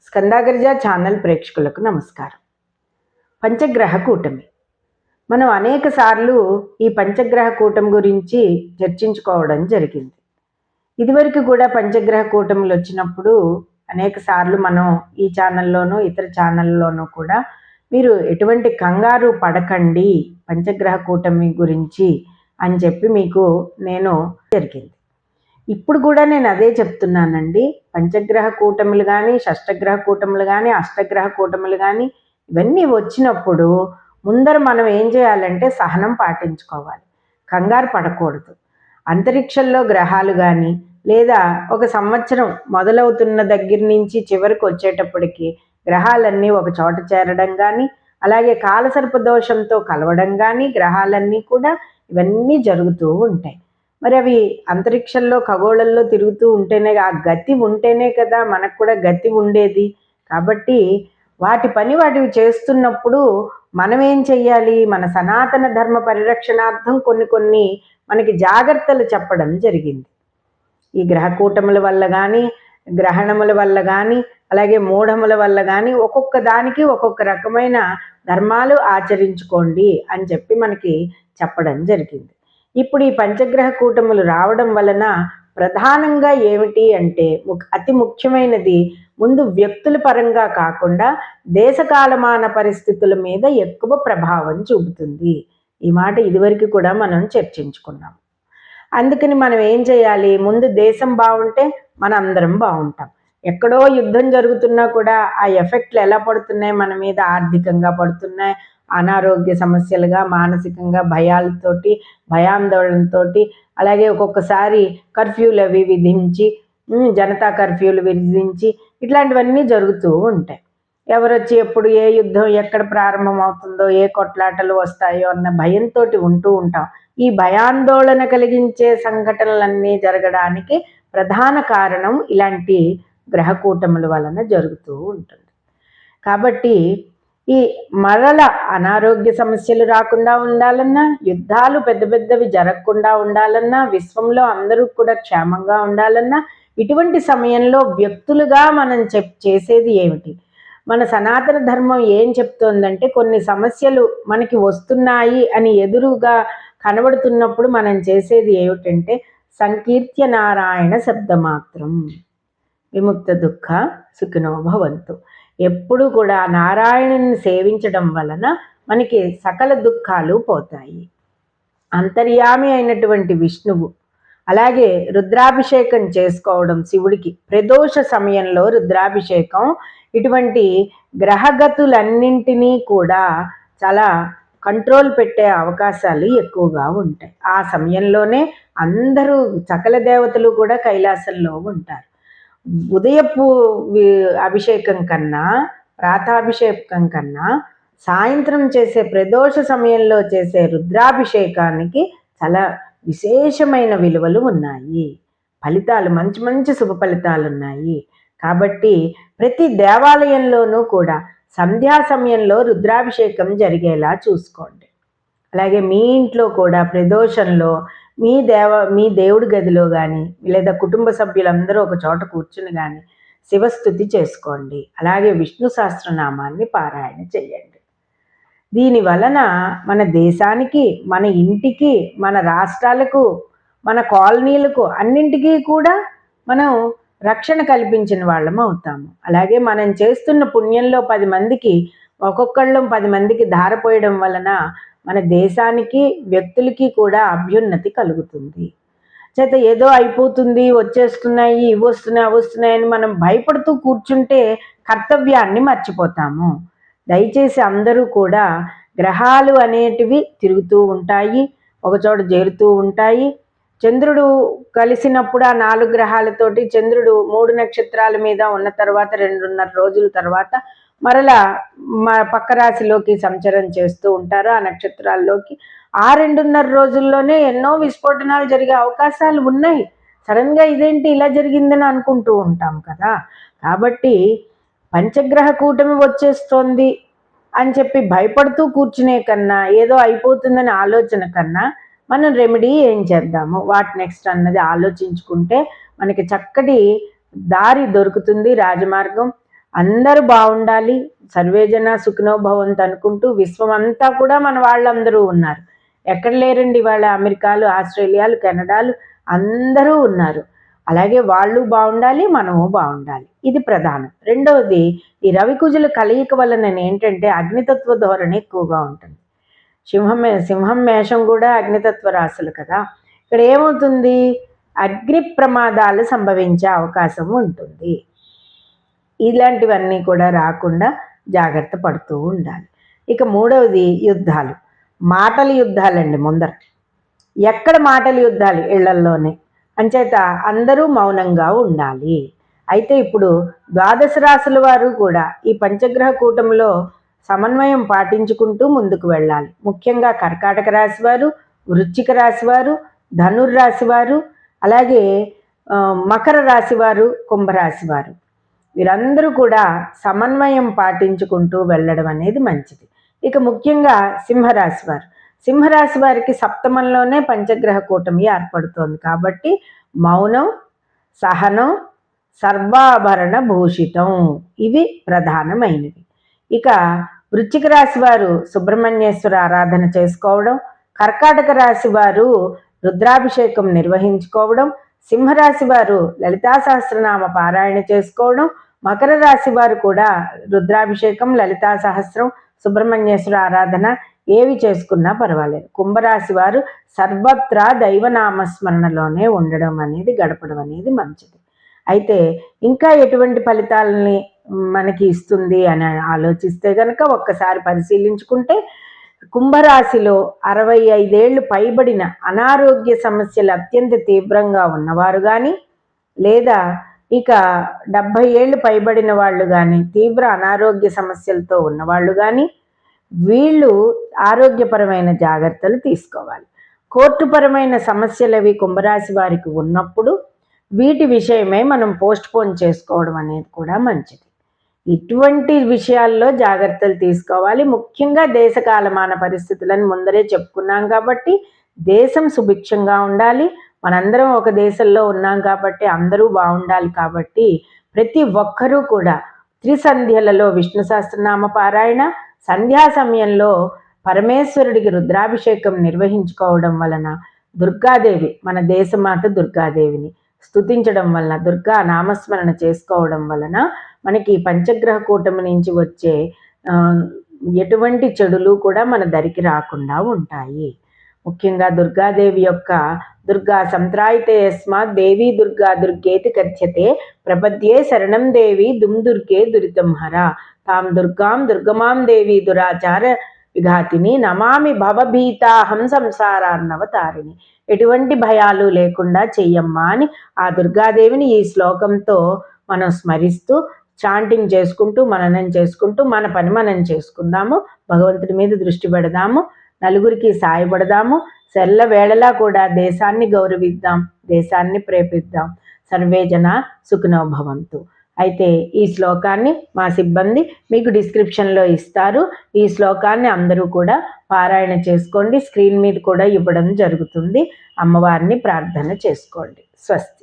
స్కందాగ్రజ channel ప్రేక్షకులకు నమస్కారం. పంచగ్రహ కూటమి. మనం అనేక సార్లు ఈ పంచగ్రహ కూటమి గురించి చర్చించుకోవడం జరిగింది. ఇదివరకు కూడా పంచగ్రహ కూటములు వచ్చినప్పుడు అనేక సార్లు మనం ఈ ఛానల్లోనూ ఇతర ఛానల్లోనూ కూడా మీరు ఎటువంటి కంగారు పడకండి పంచగ్రహ కూటమి గురించి అని చెప్పి మీకు నేను జరిగింది. ఇప్పుడు కూడా నేను అదే చెప్తున్నానండి. పంచగ్రహ కూటములు కానీ, షష్టగ్రహ కూటములు కానీ, అష్టగ్రహ కూటములు కానీ ఇవన్నీ వచ్చినప్పుడు ముందర మనం ఏం చేయాలంటే సహనం పాటించుకోవాలి, కంగారు పడకూడదు. అంతరిక్షంలో గ్రహాలు కానీ లేదా ఒక సంవత్సరం మొదలవుతున్న దగ్గర నుంచి చివరికి వచ్చేటప్పటికి గ్రహాలన్నీ ఒక చోట చేరడం కానీ, అలాగే కాలసర్ప దోషంతో కలవడం కానీ గ్రహాలన్నీ కూడా ఇవన్నీ జరుగుతూ ఉంటాయి. మరి అవి అంతరిక్షంలో ఖగోళంలో తిరుగుతూ ఉంటేనే, ఆ గతి ఉంటేనే కదా మనకు కూడా గతి ఉండేది. కాబట్టి వాటి పని వాటివి చేస్తున్నప్పుడు మనం ఏం చెయ్యాలి, మన సనాతన ధర్మ పరిరక్షణార్థం కొన్ని మనకి జాగ్రత్తలు చెప్పడం జరిగింది. ఈ గ్రహకూటముల వల్ల కానీ, గ్రహణముల వల్ల కానీ, అలాగే మూఢముల వల్ల కానీ ఒక్కొక్క దానికి ఒక్కొక్క రకమైన ధర్మాలు ఆచరించుకోండి అని చెప్పి మనకి చెప్పడం జరిగింది. ఇప్పుడు ఈ పంచగ్రహ కూటములు రావడం వలన ప్రధానంగా ఏమిటి అంటే అతి ముఖ్యమైనది ముందు వ్యక్తుల పరంగా కాకుండా దేశకాలమాన పరిస్థితుల మీద ఎక్కువ ప్రభావం చూపుతుంది. ఈ మాట ఇదివరకు కూడా మనం చర్చించుకున్నాం. అందుకని మనం ఏం చేయాలి, ముందు దేశం బాగుంటే మన అందరం బాగుంటాం. ఎక్కడో యుద్ధం జరుగుతున్నా కూడా ఆ ఎఫెక్ట్లు ఎలా పడుతున్నాయి మన మీద, ఆర్థికంగా పడుతున్నాయి, అనారోగ్య సమస్యలుగా, మానసికంగా భయాలతోటి, భయాందోళనతో, అలాగే ఒక్కొక్కసారి కర్ఫ్యూలు అవి విధించి, జనతా కర్ఫ్యూలు విధించి ఇట్లాంటివన్నీ జరుగుతూ ఉంటాయి. ఎవరొచ్చి ఎప్పుడు ఏ యుద్ధం ఎక్కడ ప్రారంభం అవుతుందో, ఏ కొట్లాటలు వస్తాయో అన్న భయంతో ఉంటూ ఉంటాం. ఈ భయాందోళన కలిగించే సంఘటనలన్నీ జరగడానికి ప్రధాన కారణం ఇలాంటి గ్రహకూటముల వలన జరుగుతూ ఉంటుంది. కాబట్టి ఈ మరల అనారోగ్య సమస్యలు రాకుండా ఉండాలన్నా, యుద్ధాలు పెద్ద పెద్దవి జరగకుండా ఉండాలన్నా, విశ్వంలో అందరూ కూడా క్షేమంగా ఉండాలన్నా, ఇటువంటి సమయంలో వ్యక్తులుగా మనం చేసేది ఏమిటి? మన సనాతన ధర్మం ఏం చెప్తోందంటే, కొన్ని సమస్యలు మనకి వస్తున్నాయి అని ఎదురుగా కనబడుతున్నప్పుడు మనం చేసేది ఏమిటంటే సంకీర్త్య నారాయణ శబ్దమాత్రం విముక్త దుఃఖ సుఖినో భవంతు. ఎప్పుడు కూడా నారాయణుని సేవించడం వలన మనకి సకల దుఃఖాలు పోతాయి. అంతర్యామి అయినటువంటి విష్ణువు, అలాగే రుద్రాభిషేకం చేసుకోవడం శివుడికి ప్రదోష సమయంలో రుద్రాభిషేకం, ఇటువంటి గ్రహగతులన్నింటినీ కూడా చాలా కంట్రోల్ పెట్టే అవకాశాలు ఎక్కువగా ఉంటాయి. ఆ సమయంలోనే అందరూ సకల దేవతలు కూడా కైలాసంలో ఉంటారు. ఉదయపు అభిషేకం కన్నా, ప్రాతాభిషేకం కన్నా సాయంత్రం చేసే ప్రదోష సమయంలో చేసే రుద్రాభిషేకానికి చాలా విశేషమైన విలువలు ఉన్నాయి. ఫలితాలు మంచి మంచి శుభ ఫలితాలు ఉన్నాయి. కాబట్టి ప్రతి దేవాలయంలోనూ కూడా సంధ్యా సమయంలో రుద్రాభిషేకం జరిగేలా చూసుకోండి. అలాగే మీ ఇంట్లో కూడా ప్రదోషంలో మీ దేవుడి గదిలో కానీ లేదా కుటుంబ సభ్యులందరూ ఒక చోట కూర్చుని కానీ శివస్థుతి చేసుకోండి. అలాగే విష్ణు సహస్రనామాన్ని పారాయణ చేయండి. దీని వలన మన దేశానికి, మన ఇంటికి, మన రాష్ట్రాలకు, మన కాలనీలకు అన్నింటికీ కూడా మనం రక్షణ కల్పించిన వాళ్ళం అవుతాము. అలాగే మనం చేస్తున్న పుణ్యంలో 10 మందికి ఒక్కొక్కళ్ళం 10 మందికి ధారపోయడం వలన మన దేశానికి, వ్యక్తులకి కూడా అభ్యున్నతి కలుగుతుంది. చేత ఏదో అయిపోతుంది, వచ్చేస్తున్నాయి, ఇవి వస్తున్నాయి, అవి వస్తున్నాయని మనం భయపడుతూ కూర్చుంటే కర్తవ్యాన్ని మర్చిపోతాము. దయచేసి అందరూ కూడా గ్రహాలు అనేటివి తిరుగుతూ ఉంటాయి, ఒకచోట చేరుతూ ఉంటాయి. చంద్రుడు కలిసినప్పుడు ఆ 4 గ్రహాలతోటి చంద్రుడు 3 నక్షత్రాల మీద ఉన్న తర్వాత 2.5 రోజుల తర్వాత మరలా పక్క రాశిలోకి సంచారం చేస్తూ ఉంటారు. ఆ నక్షత్రాల్లోకి ఆ 2.5 రోజుల్లోనే ఎన్నో విస్ఫోటనాలు జరిగే అవకాశాలు ఉన్నాయి. సడన్గా ఇదేంటి ఇలా జరిగిందని అనుకుంటూ ఉంటాం కదా. కాబట్టి పంచగ్రహ కూటమి వచ్చేస్తోంది అని చెప్పి భయపడుతూ కూర్చునే కన్నా, ఏదో అయిపోతుందని ఆలోచన కన్నా మనం రెమెడీ ఏం చేద్దాము, వాట్ నెక్స్ట్ అన్నది ఆలోచించుకుంటే మనకి చక్కటి దారి దొరుకుతుంది, రాజమార్గం. అందరూ బాగుండాలి, సర్వేజన సుఖినో భవంతు అనుకుంటూ విశ్వం అంతా కూడా మన వాళ్ళందరూ ఉన్నారు. ఎక్కడ లేరండి వాళ్ళ, అమెరికాలు, ఆస్ట్రేలియాలు, కెనడాలు అందరూ ఉన్నారు. అలాగే వాళ్ళు బాగుండాలి, మనము బాగుండాలి, ఇది ప్రధానం. రెండవది, ఈ రవికుజుల కలయిక వలన ఏంటంటే అగ్నితత్వ ధోరణి ఎక్కువగా ఉంటుంది. సింహం మేషం కూడా అగ్నితత్వ రాశులు కదా. ఇక్కడ ఏమవుతుంది, అగ్ని ప్రమాదాలు సంభవించే అవకాశం ఉంటుంది. ఇలాంటివన్నీ కూడా రాకుండా జాగ్రత్త పడుతూ ఉండాలి. ఇక మూడవది యుద్ధాలు, మాటల యుద్ధాలండి. ముందర ఎక్కడ మాటల యుద్ధాలు, ఇళ్లల్లోనే. అంచేత అందరూ మౌనంగా ఉండాలి. అయితే ఇప్పుడు ద్వాదశ రాశుల వారు కూడా ఈ పంచగ్రహ కూటమిలో సమన్వయం పాటించుకుంటూ ముందుకు వెళ్ళాలి. ముఖ్యంగా కర్కాటక రాశి వారు, వృశ్చిక రాశి వారు, ధనుర్రాశి వారు, అలాగే మకర రాశి వారు, కుంభరాశి వారు, వీరందరూ కూడా సమన్వయం పాటించుకుంటూ వెళ్ళడం అనేది మంచిది. ఇక ముఖ్యంగా సింహరాశి వారు, సింహరాశి వారికి సప్తమంలోనే పంచగ్రహ కూటమి ఏర్పడుతోంది కాబట్టి మౌనం, సహనం, సర్వాభరణ భూషితం, ఇవి ప్రధానమైనవి. ఇక వృశ్చిక రాశి వారు సుబ్రహ్మణ్యేశ్వర ఆరాధన చేసుకోవడం, కర్కాటక రాశి వారు రుద్రాభిషేకం నిర్వహించుకోవడం, సింహరాశి వారు లలితా సహస్రనామ పారాయణ చేసుకోవడం, మకర రాశి వారు కూడా రుద్రాభిషేకం, లలితా సహస్రం, సుబ్రహ్మణ్యేశ్వర ఆరాధన ఏవి చేసుకున్నా పర్వాలేదు. కుంభరాశి వారు సర్వత్రా దైవనామస్మరణలోనే ఉండడం అనేది, గడపడం అనేది మంచిది. అయితే ఇంకా ఎటువంటి ఫలితాలని మనకి ఇస్తుంది అని ఆలోచిస్తే కనుక ఒక్కసారి పరిశీలించుకుంటే, కుంభరాశిలో 65 ఏళ్ళు పైబడిన అనారోగ్య సమస్యలు అత్యంత తీవ్రంగా ఉన్నవారు కానీ, లేదా ఇక 70 ఏళ్ళు పైబడిన వాళ్ళు కానీ, తీవ్ర అనారోగ్య సమస్యలతో ఉన్నవాళ్ళు కానీ, వీళ్ళు ఆరోగ్యపరమైన జాగ్రత్తలు తీసుకోవాలి. కోర్టుపరమైన సమస్యలవి కుంభరాశి వారికి ఉన్నప్పుడు వీటి విషయమై మనం పోస్ట్పోన్ చేసుకోవడం అనేది కూడా మంచిది. ఇటువంటి విషయాల్లో జాగ్రత్తలు తీసుకోవాలి. ముఖ్యంగా దేశకాలమాన పరిస్థితులను ముందరే చెప్పుకున్నాం కాబట్టి దేశం సుభిక్షంగా ఉండాలి. మనందరం ఒక దేశంలో ఉన్నాం కాబట్టి అందరూ బాగుండాలి. కాబట్టి ప్రతి ఒక్కరూ కూడా త్రిసంధ్యలలో విష్ణు సహస్రనామ పారాయణ, సంధ్యా సమయంలో పరమేశ్వరుడికి రుద్రాభిషేకం నిర్వహించుకోవడం వలన, దుర్గాదేవి, మన దేశమాత దుర్గాదేవిని స్తుతించడం వలన, దుర్గా నామస్మరణ చేసుకోవడం వలన మనకి పంచగ్రహ కూటమి నుంచి వచ్చే ఎటువంటి చెడులు కూడా మన దరికి రాకుండా ఉంటాయి. ముఖ్యంగా దుర్గాదేవి యొక్క దుర్గా సంత్రాయితే యస్మాత్ దేవీ దుర్గా దుర్గేతి కథ్యతే ప్రపద్యే శరణం దేవి దుమ్ దుర్గే దురితం హర తాం దుర్గాం దుర్గమాం దేవి దురాచార విఘాతిని నమామి భవభీతాహం సంసారాన్నవతారిణి. ఎటువంటి భయాలు లేకుండా చెయ్యమ్మా అని ఆ దుర్గాదేవిని ఈ శ్లోకంతో మనం స్మరిస్తూ చాంటింగ్ చేసుకుంటూ మననం చేసుకుంటూ మన పని మనం చేసుకుందాము. భగవంతుడి మీద దృష్టి పెడదాము, నలుగురికి సాయపడదాము. సెల్ల వేళలా కూడా దేశాన్ని గౌరవిద్దాం, దేశాన్ని ప్రేమిద్దాం. సర్వే జన సుఖినో భవంతు. అయితే ఈ శ్లోకాన్ని మా సిబ్బంది మీకు డిస్క్రిప్షన్లో ఇస్తారు. ఈ శ్లోకాన్ని అందరూ కూడా పారాయణ చేసుకోండి. స్క్రీన్ మీద కూడా ఇవ్వడం జరుగుతుంది. అమ్మవారిని ప్రార్థన చేసుకోండి. స్వస్తి.